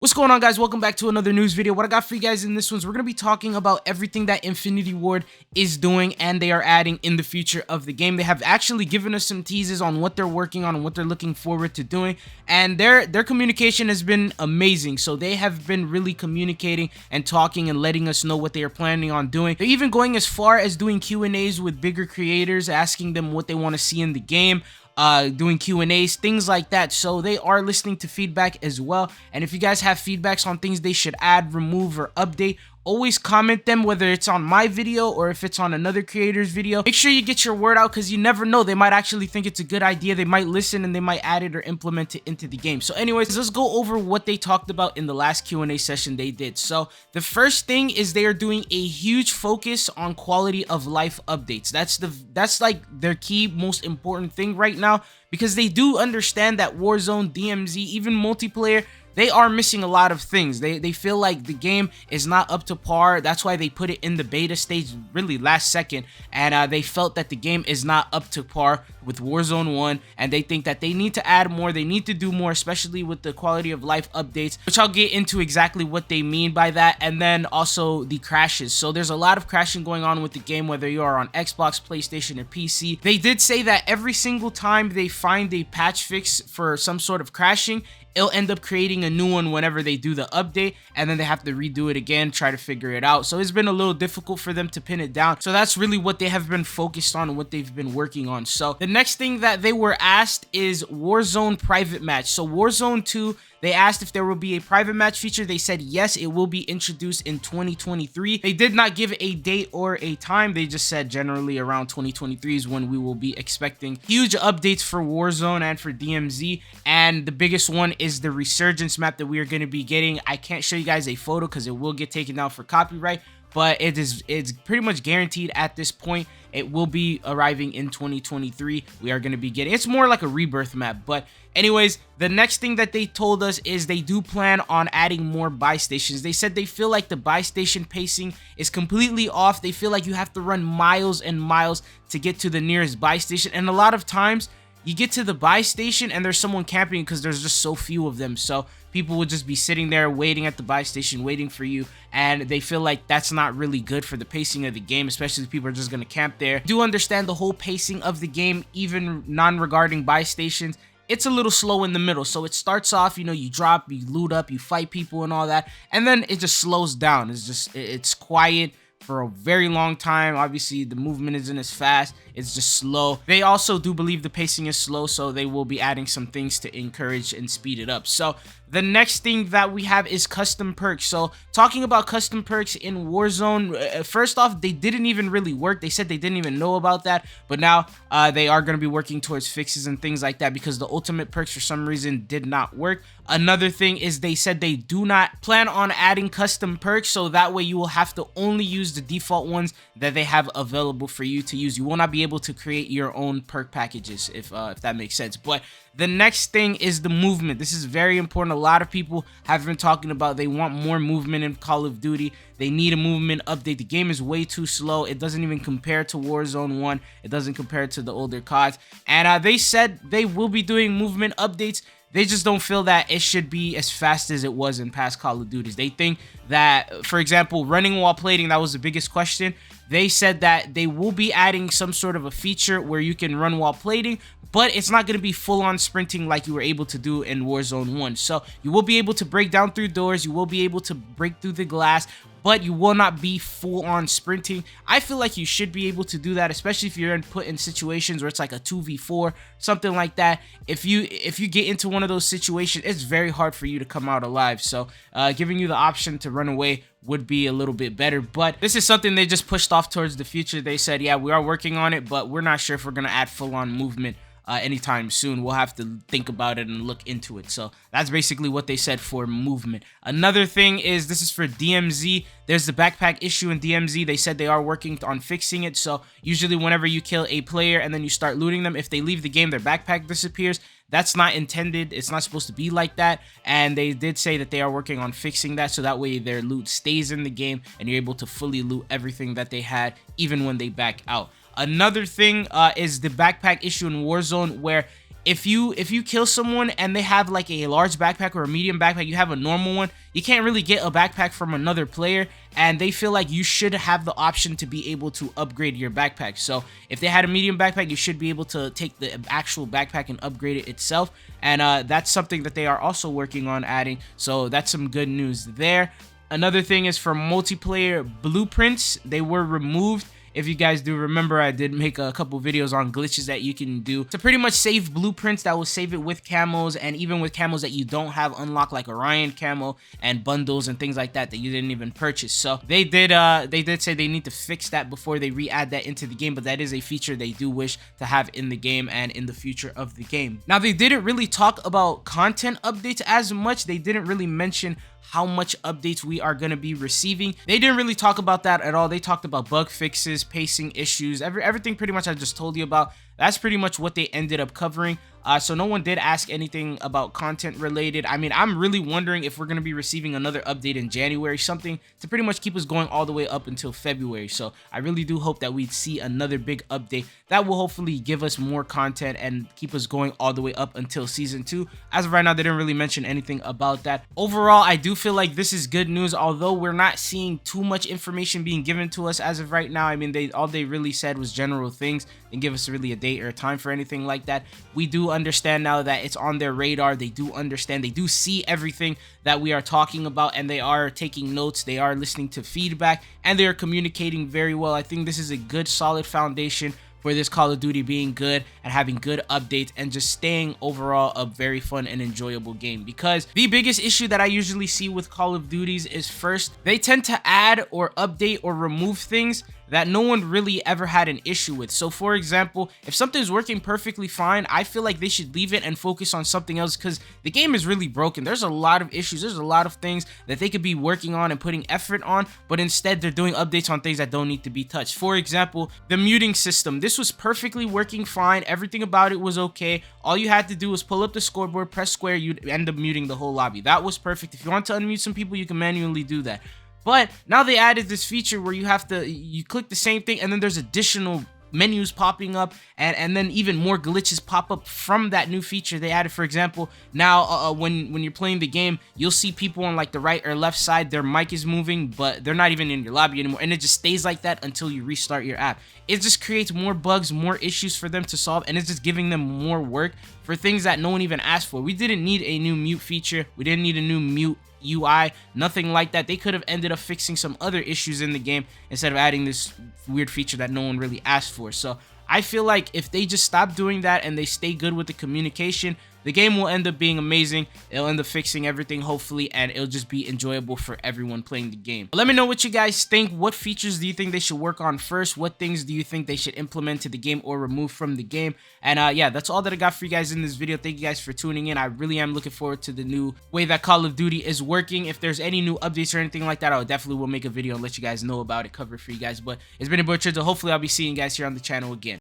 What's going on, guys? Welcome back to another news video. What I got for you guys in this one is we're going to be talking about everything that Infinity Ward is doing and they are adding in the future of the game. They have actually given us some teases on what they're working on and what they're looking forward to doing, and their communication has been amazing. So they have been really communicating and talking and letting us know what they are planning on doing. They're even going as far as doing Q&As with bigger creators, asking them what they want to see in the game. Doing Q&As, things like that. So they are listening to feedback as well. And if you guys have feedbacks on things they should add, remove, or update, always comment them, whether it's on my video or if it's on another creator's video. Make sure you get your word out, because you never know, they might actually think it's a good idea. They might listen and they might add it or implement it into the game. So anyways, let's go over what they talked about in the last Q&A session they did. So the first thing is they are doing a huge focus on quality of life updates. That's like their key most important thing right now, because they do understand that Warzone, DMZ, even multiplayer, they are missing a lot of things. They feel like the game is not up to par. That's why they put it in the beta stage really last second, and they felt that the game is not up to par with Warzone 1, and they think that they need to add more, they need to do more, especially with the quality of life updates, which I'll get into exactly what they mean by that. And then also the crashes. So there's a lot of crashing going on with the game, whether you are on Xbox, PlayStation, or PC. They did say that every single time they find a patch fix for some sort of crashing, it'll end up creating a new one whenever they do the update, and then they have to redo it again, try to figure it out. So it's been a little difficult for them to pin it down. So that's really what they have been focused on and what they've been working on. So the next thing that they were asked is Warzone private match. So Warzone 2, they asked if there will be a private match feature. They said yes, it will be introduced in 2023. They did not give a date or a time. They just said generally around 2023 is when we will be expecting huge updates for Warzone and for DMZ. And the biggest one is the Resurgence map that we are going to be getting. I can't show you guys a photo because it will get taken down for copyright, but it's pretty much guaranteed at this point. It will be arriving in 2023. We are going to be getting, it's more like a rebirth map. But anyways, the next thing that they told us is they do plan on adding more buy stations. They said they feel like the buy station pacing is completely off. They feel like you have to run miles and miles to get to the nearest buy station, and a lot of times you get to the buy station and there's someone camping because there's just so few of them. So people would just be sitting there waiting at the buy station, waiting for you, and they feel like that's not really good for the pacing of the game, especially if people are just going to camp there. Do understand the whole pacing of the game, even non-regarding buy stations. It's a little slow in the middle. So it starts off, you know, you drop, you loot up, you fight people and all that, and then it just slows down. It's quiet for a very long time. Obviously the movement isn't as fast, it's just slow. They also do believe the pacing is slow, so they will be adding some things to encourage and speed it up. So the next thing that we have is custom perks. So talking about custom perks in Warzone, first off, they didn't even really work. They said they didn't even know about that, but now they are going to be working towards fixes and things like that, because the ultimate perks for some reason did not work. Another thing is they said they do not plan on adding custom perks, so that way you will have to only use the default ones that they have available for you to use. You will not be able to create your own perk packages, if that makes sense. But the next thing is the movement. This is very important. A lot of people have been talking about they want more movement in Call of Duty. They need a movement update. The game is way too slow. It doesn't even compare to Warzone 1. It doesn't compare to the older CODs. And they said they will be doing movement updates. They just don't feel that it should be as fast as it was in past Call of Duties. They think that, for example, running while plating, that was the biggest question. They said that they will be adding some sort of a feature where you can run while plating, but it's not going to be full-on sprinting like you were able to do in Warzone 1. So you will be able to break down through doors, you will be able to break through the glass, but you will not be full-on sprinting. I feel like you should be able to do that, especially if you're put in situations where it's like a 2v4, something like that. If you get into one of those situations, it's very hard for you to come out alive. So giving you the option to run away would be a little bit better, but this is something they just pushed off towards the future. They said, yeah, we are working on it, but we're not sure if we're going to add full-on movement anytime soon. We'll have to think about it and look into it. So that's basically what they said for movement. Another thing is, this is for DMZ. There's the backpack issue in DMZ. They said they are working on fixing it. So usually whenever you kill a player and then you start looting them, if they leave the game, their backpack disappears. That's not intended. It's not supposed to be like that. And they did say that they are working on fixing that, so that way their loot stays in the game and you're able to fully loot everything that they had, even when they back out. Another thing is the backpack issue in Warzone, where if you kill someone and they have like a large backpack or a medium backpack, you have a normal one, you can't really get a backpack from another player, and they feel like you should have the option to be able to upgrade your backpack. So if they had a medium backpack, you should be able to take the actual backpack and upgrade it itself, and that's something that they are also working on adding, so that's some good news there. Another thing is for multiplayer blueprints, they were removed. If you guys do remember, I did make a couple videos on glitches that you can do to pretty much save blueprints that will save it with camos, and even with camos that you don't have unlocked, like Orion camo and bundles and things like that that you didn't even purchase. So they did say they need to fix that before they re-add that into the game, but that is a feature they do wish to have in the game and in the future of the game. Now, they didn't really talk about content updates as much. They didn't really mention how much updates we are going to be receiving. They didn't really talk about that at all. They talked about bug fixes, pacing issues, everything pretty much I just told you about. That's pretty much what they ended up covering. So no one did ask anything about content related. I mean, I'm really wondering if we're going to be receiving another update in January, something to pretty much keep us going all the way up until February. So I really do hope that we see another big update that will hopefully give us more content and keep us going all the way up until season 2. As of right now, they didn't really mention anything about that. Overall, I do feel like this is good news, although we're not seeing too much information being given to us as of right now. I mean, all they really said was general things. Didn't give us really a date or a time for anything like that. We do understand now that it's on their radar. They do understand, they do see everything that we are talking about, and they are taking notes, they are listening to feedback, and they are communicating very well. I think this is a good solid foundation for this Call of Duty being good and having good updates and just staying overall a very fun and enjoyable game. Because the biggest issue that I usually see with Call of Duties is, first, they tend to add or update or remove things that no one really ever had an issue with. So for example, if something's working perfectly fine, I feel like they should leave it and focus on something else, because the game is really broken. There's a lot of issues, there's a lot of things that they could be working on and putting effort on, but instead they're doing updates on things that don't need to be touched. For example, the muting system. This was perfectly working fine, everything about it was okay. All you had to do was pull up the scoreboard, press square, you'd end up muting the whole lobby. That was perfect. If you want to unmute some people, you can manually do that. But now they added this feature where you click the same thing, and then there's additional menus popping up, and then even more glitches pop up from that new feature they added. For example, now when you're playing the game, you'll see people on like the right or left side, their mic is moving, but they're not even in your lobby anymore, and it just stays like that until you restart your app. It just creates more bugs, more issues for them to solve, and it's just giving them more work for things that no one even asked for. We didn't need a new mute feature, we didn't need a new mute UI, nothing like that. They could have ended up fixing some other issues in the game instead of adding this weird feature that no one really asked for. So I feel like if they just stop doing that and they stay good with the communication, the game will end up being amazing. It'll end up fixing everything, hopefully, and it'll just be enjoyable for everyone playing the game. Let me know what you guys think. What features do you think they should work on first? What things do you think they should implement to the game or remove from the game? And yeah, that's all that I got for you guys in this video. Thank you guys for tuning in. I really am looking forward to the new way that Call of Duty is working. If there's any new updates or anything like that, I definitely will make a video and let you guys know about it, cover it for you guys. But it's been a boy Trizzle. Hopefully I'll be seeing you guys here on the channel again.